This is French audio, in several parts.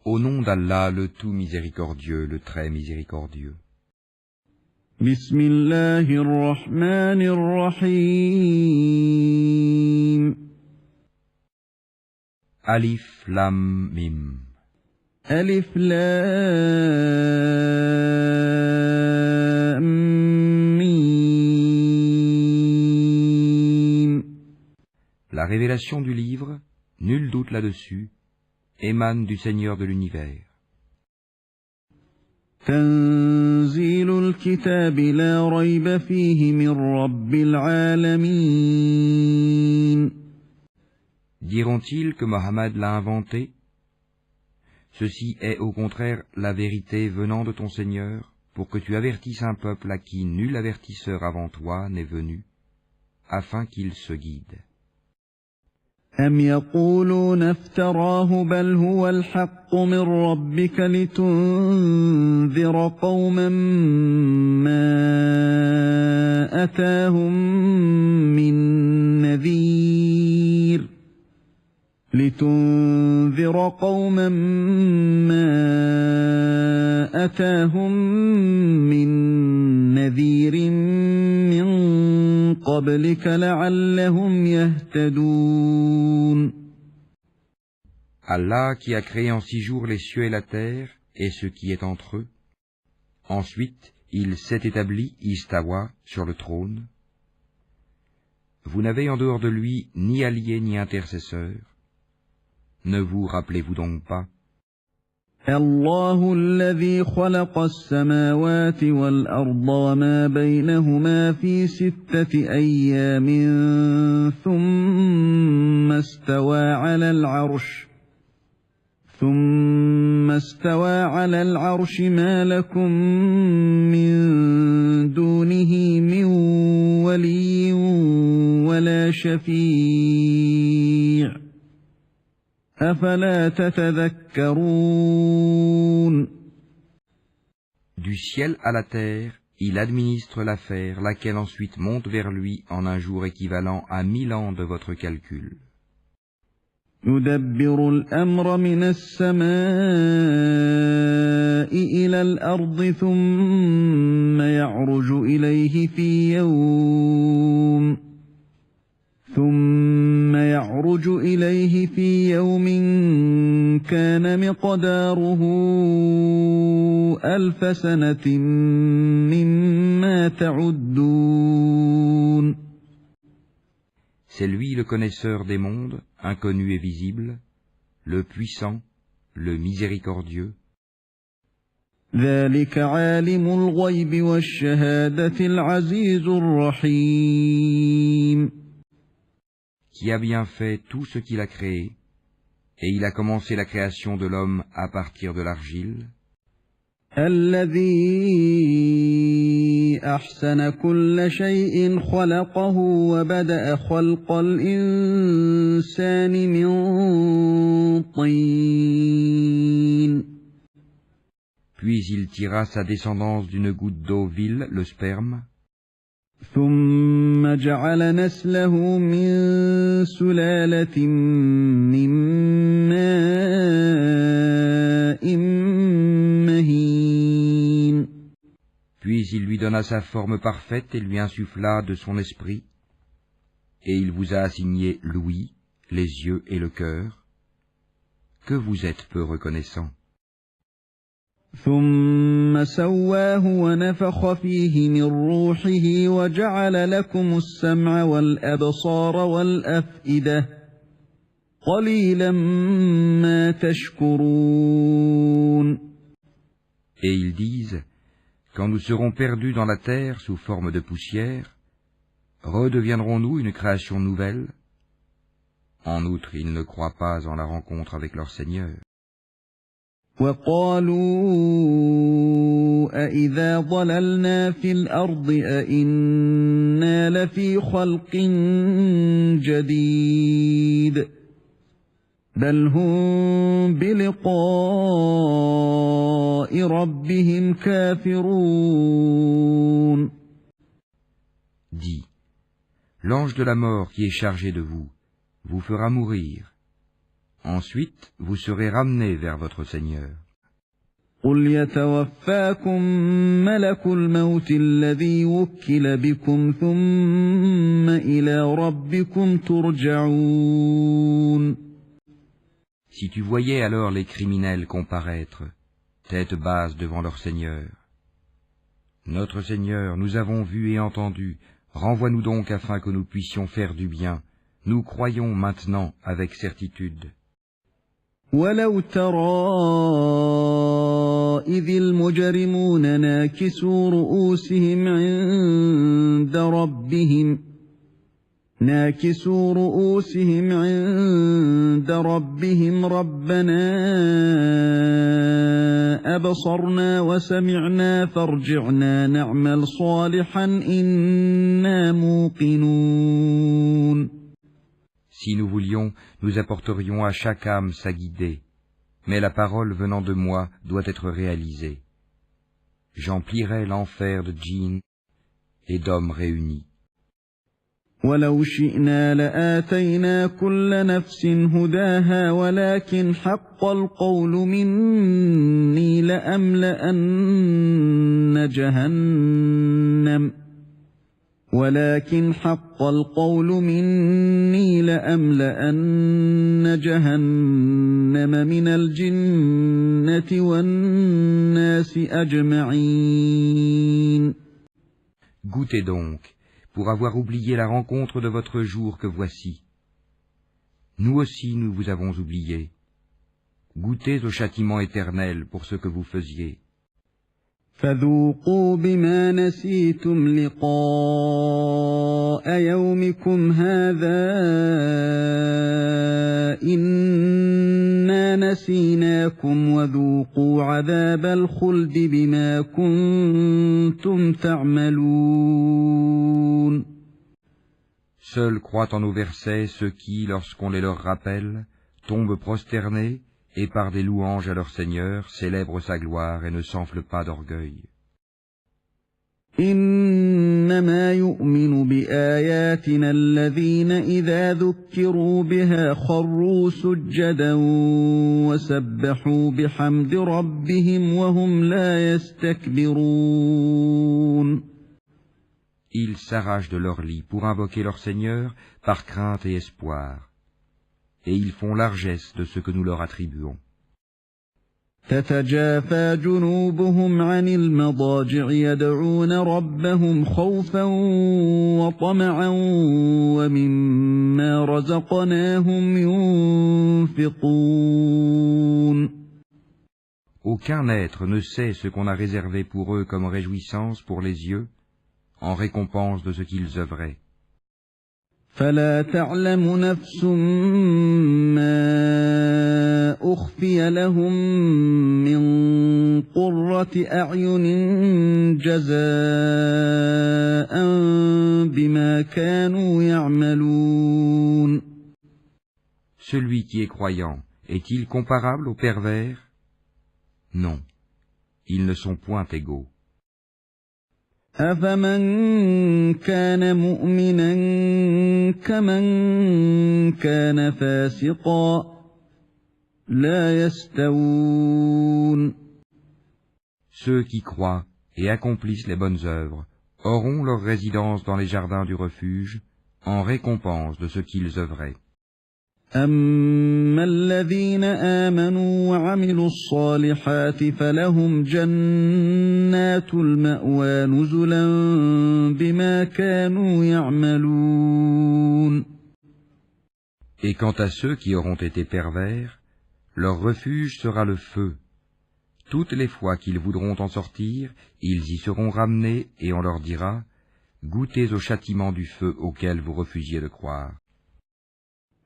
Au nom d'Allah, le tout miséricordieux, le très miséricordieux. Bismillahirrahmanirrahim. Alif Lam Mim. Alif Lam Mim. La révélation du livre, nul doute là-dessus, émane du Seigneur de l'univers. Tanzilul kitabi la rayba fihi min rabbil alamin. Diront-ils que Mohammed l'a inventé? Ceci est au contraire la vérité venant de ton Seigneur, pour que tu avertisses un peuple à qui nul avertisseur avant toi n'est venu, afin qu'il se guide. أم يقولون افتراه بل هو الحق من ربك لتنذر قوما ما أتاهم من نذير من قبلك لعلهم يهتدون. Allah qui a créé en 6 jours les cieux et la terre et ce qui est entre eux. Ensuite, il s'est établi, istawa, sur le trône. Vous n'avez en dehors de lui ni allié ni intercesseur. Ne vous rappelez-vous donc pas? الله الذي خلق السماوات والأرض وما بينهما في 6 أيام ثم استوى على العرش ما لكم من دونه من ولي ولا شفيع أفلا تتذكرون. Du ciel à la terre, il administre l'affaire, laquelle ensuite monte vers lui en un jour équivalent à 1000 ans de votre calcul. يدبر الأمر من السماء إلى الأرض ثم يعرج إليه في يوم كان مقداره 1000 سنة مما تعدون. C'est lui le connaisseur des mondes, inconnu et visible, le puissant, le miséricordieux. ذلك عالم الغيب والشهادة العزيز الرحيم. Qui a bien fait tout ce qu'il a créé, et il a commencé la création de l'homme à partir de l'argile. الذي أحسن كل شيء خلقه وبدأ خلق الإنسان من طين. Puis il tira sa descendance d'une goutte d'eau vile, le sperme. ثم جعل نسله من سلالة من ماء مهين. Puis il lui donna sa forme parfaite et lui insuffla de son esprit, et il vous a assigné l'ouïe, les yeux et le cœur. Que vous êtes peu reconnaissant. ثم سواه ونفخ فيه من روحه وجعل لكم السمع والأبصار والأفئدة قليلا ما تشكرون. Et ils disent, quand nous serons perdus dans la terre sous forme de poussière, redeviendrons-nous une création nouvelle? En outre, ils ne croient pas en la rencontre avec leur Seigneur. وقالوا أإذا ضللنا في الأرض أإنا لفي خلق جديد بل هم بلقاء ربهم كافرون. Dis, l'ange de la mort qui est chargé de vous fera mourir. Ensuite, vous serez ramenés vers votre Seigneur. قل يتوفاكم ملك الموت الذي وكل بكم ثم إلى ربكم ترجعون. Si tu voyais alors les criminels comparaître, tête basse devant leur Seigneur. Notre Seigneur, nous avons vu et entendu, renvoie-nous donc afin que nous puissions faire du bien. Nous croyons maintenant avec certitude. ولو ترى إذ المجرمون ناكسوا رؤوسهم عند ربهم ربنا أبصرنا وسمعنا فارجعنا نعمل صالحا إنا موقنون. Si nous voulions, nous apporterions à chaque âme sa guidée, mais la parole venant de moi doit être réalisée. J'emplirai l'enfer de djinns et d'hommes réunis. ولو شئنا لآتينا كل نفس هداها ولكن حق القول مني لأملأن جهنم من الجنة والناس أجمعين. Goûtez donc, pour avoir oublié la rencontre de votre jour que voici. Nous aussi nous vous avons oublié. Goûtez au châtiment éternel pour ce que vous faisiez. فذوقوا بما نسيتم لقاء يومكم هذا إنا نسيناكم وذوقوا عذاب الخلد بما كنتم تعملون. Seuls croient en nos versets ceux qui, lorsqu'on les leur rappelle, tombent prosternés et par des louanges à leur Seigneur célèbrent sa gloire et ne s'enflent pas d'orgueil. إنما يؤمن بآياتنا الذين إذا ذكروا بها خروا سجدا وسبحوا بحمد ربهم وهم لا يستكبرون. Ils s'arrachent de leur lit pour invoquer leur Seigneur par crainte et espoir, et ils font largesse de ce que nous leur attribuons. تتجافى جنوبهم عن المضاجع يدعون ربهم خوفا وطمعا ومما رزقناهم ينفقون. Aucun être ne sait ce qu'on a réservé pour eux comme réjouissance pour les yeux, en récompense de ce qu'ils œuvraient. فلا تعلم نفس ما أخفي لهم من قرة أعين جزاء بما كانوا يعملون. Celui qui est croyant, est-il comparable aux pervers? Non, ils ne sont point égaux. أفمن كان مؤمنا كمن كان فاسقا لا يستوون. Ceux qui croient et accomplissent les bonnes œuvres auront leur résidence dans les jardins du refuge en récompense de ce qu'ils œuvraient. أما الذين آمنوا وعملوا الصالحات فلهم جنات المأوى نزلا بما كانوا يعملون. Et quant à ceux qui auront été pervers, leur refuge sera le feu. Toutes les fois qu'ils voudront en sortir, ils y seront ramenés et on leur dira « Goûtez au châtiment du feu auquel vous refusiez de croire. »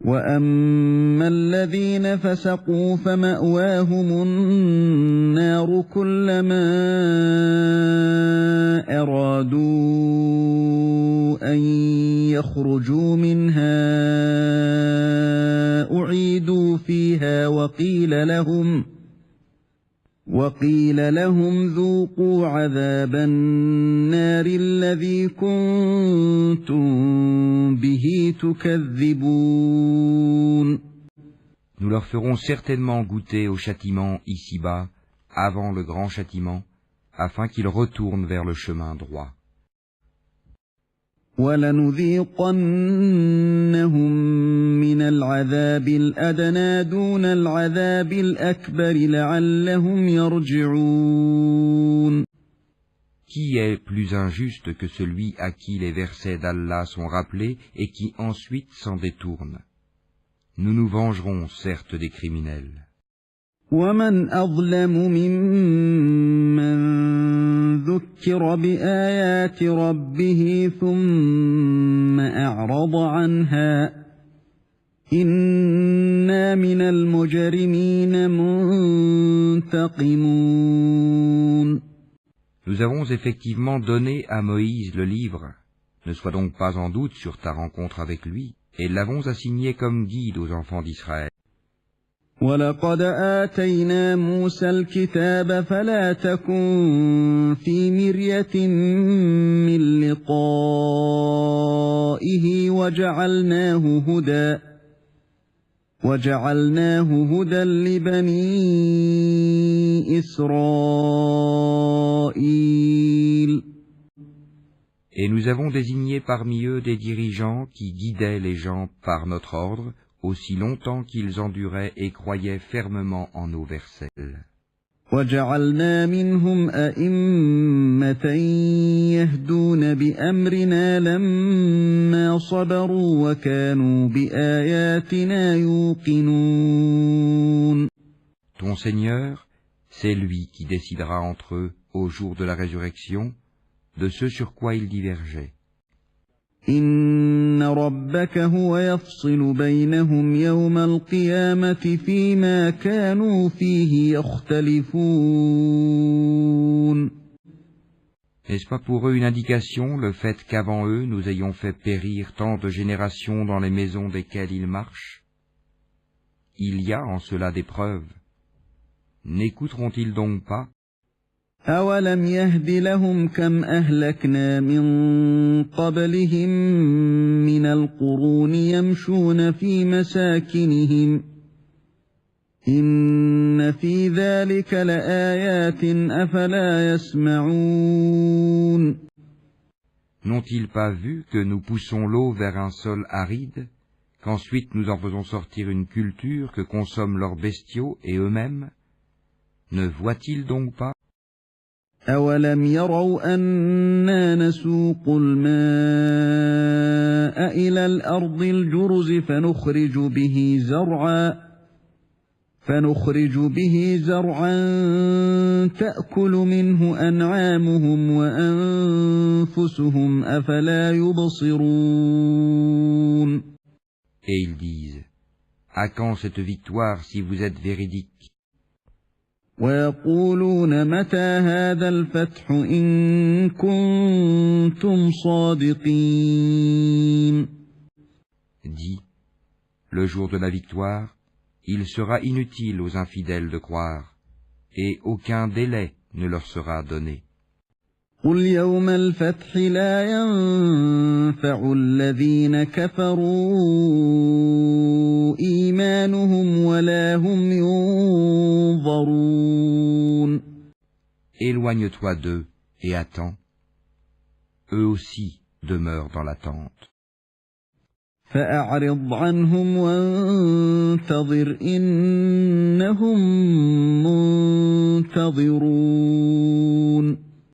وأما الذين فسقوا فمأواهم النار كلما أرادوا أن يخرجوا منها أعيدوا فيها وقيل لهم ذوقوا عذاب النار الذي كنتم به تكذبون. Nous leur ferons certainement goûter au châtiment ici-bas, avant le grand châtiment, afin qu'ils retournent vers le chemin droit. وَلَنُذِيقَنَّهُم مِّنَ الْعَذَابِ الْأَدْنَىٰ دُونَ الْعَذَابِ الْأَكْبَرِ لَعَلَّهُمْ يَرْجِعُونَ. Qui est plus injuste que celui à qui les versets d'Allah sont rappelés et qui ensuite s'en détourne? Nous nous vengerons certes des criminels. وَمَنْ أَظْلَمُ مِمَّنْ ذُكِّرَ بِآيَاتِ رَبِّهِ ثُمَّ أَعْرَضَ عَنْهَا إِنَّا مِنَ الْمُجْرِمِينَ مُنْتَقِمُونَ. Nous avons effectivement donné à Moïse le livre. Ne sois donc pas en doute sur ta rencontre avec lui, et l'avons assigné comme guide aux enfants d'Israël. وَلَقَدْ آتَيْنَا مُوسَى الْكِتَابَ فَلَا تَكُنْ فِي مِرْيَةٍ مِّن لِقَائِهِ وَجَعَلْنَاهُ هُدًى لِبَنِي إِسْرَائِيلَ. Et nous avons désigné parmi eux des dirigeants qui guidaient les gens par notre ordre, aussi longtemps qu'ils enduraient et croyaient fermement en nos versets. وَجَعَلْنَا مِنْهُمْ أَئِمَّةً يَهْدُونَ بِأَمْرِنَا لَمَّا صَبَرُوا وَكَانُوا بِآيَاتِنَا يُوقِنُونَ. Ton Seigneur, c'est lui qui décidera entre eux, au jour de la résurrection, de ce sur quoi ils divergeaient. إِنَّ رَبَّكَ هُوَ يَفْصِلُ بَيْنَهُمْ يَوْمَ الْقِيَامَةِ فِيمَا كَانُوا فِيهِ يَخْتَلِفُونَ. N'est-ce pas pour eux une indication, le fait qu'avant eux nous ayons fait périr tant de générations dans les maisons desquelles ils marchent? Il y a en cela des preuves. N'écouteront-ils donc pas? أَوَلَمْ يَهْدِ لَهُمْ كَمْ أَهْلَكْنَا مِنْ قَبْلِهِمْ مِنَ الْقُرُونِ يَمْشُونَ فِي مَسَاكِنِهِمْ إِنَّ فِي ذَلِكَ لَآيَاتٍ أَفَلَا يَسْمَعُونَ. N'ont-ils pas vu que nous poussons l'eau vers un sol aride, qu'ensuite nous en faisons sortir une culture que consomment leurs bestiaux et eux-mêmes? Ne voient-ils donc pas? أَوَلَمْ يَرَوْا أَنَّا نَسُوقُ الْمَاءَ إِلَى الْأَرْضِ الْجُرُزِ فَنُخْرِجُ بِهِ زَرْعًا تَأْكُلُ مِنْهُ أَنْعَامُهُمْ وَأَنْفُسُهُمْ أَفَلَا يُبْصِرُونَ. Et ils disent, à quand cette victoire si vous êtes véridiques? وَيَقُولُونَ مَتَى هَذَا الْفَتْحُ إِن كُنتُمْ صَادِقِينَ. Dis, le jour de la victoire, il sera inutile aux infidèles de croire, et aucun délai ne leur sera donné. قُلْ يَوْمَ الْفَتْحِ لَا يَنفَعُ الَّذِينَ كَفَرُوا إِيمَانُهُمْ وَلَا هُمْ يُنظَرُونَ. Éloigne-toi d'eux et attends. Eux aussi demeurent dans l'attente. فَأَعْرِضْ عَنْهُمْ وَانتَظِرْ إِنَّهُمْ مُنتَظِرُونَ.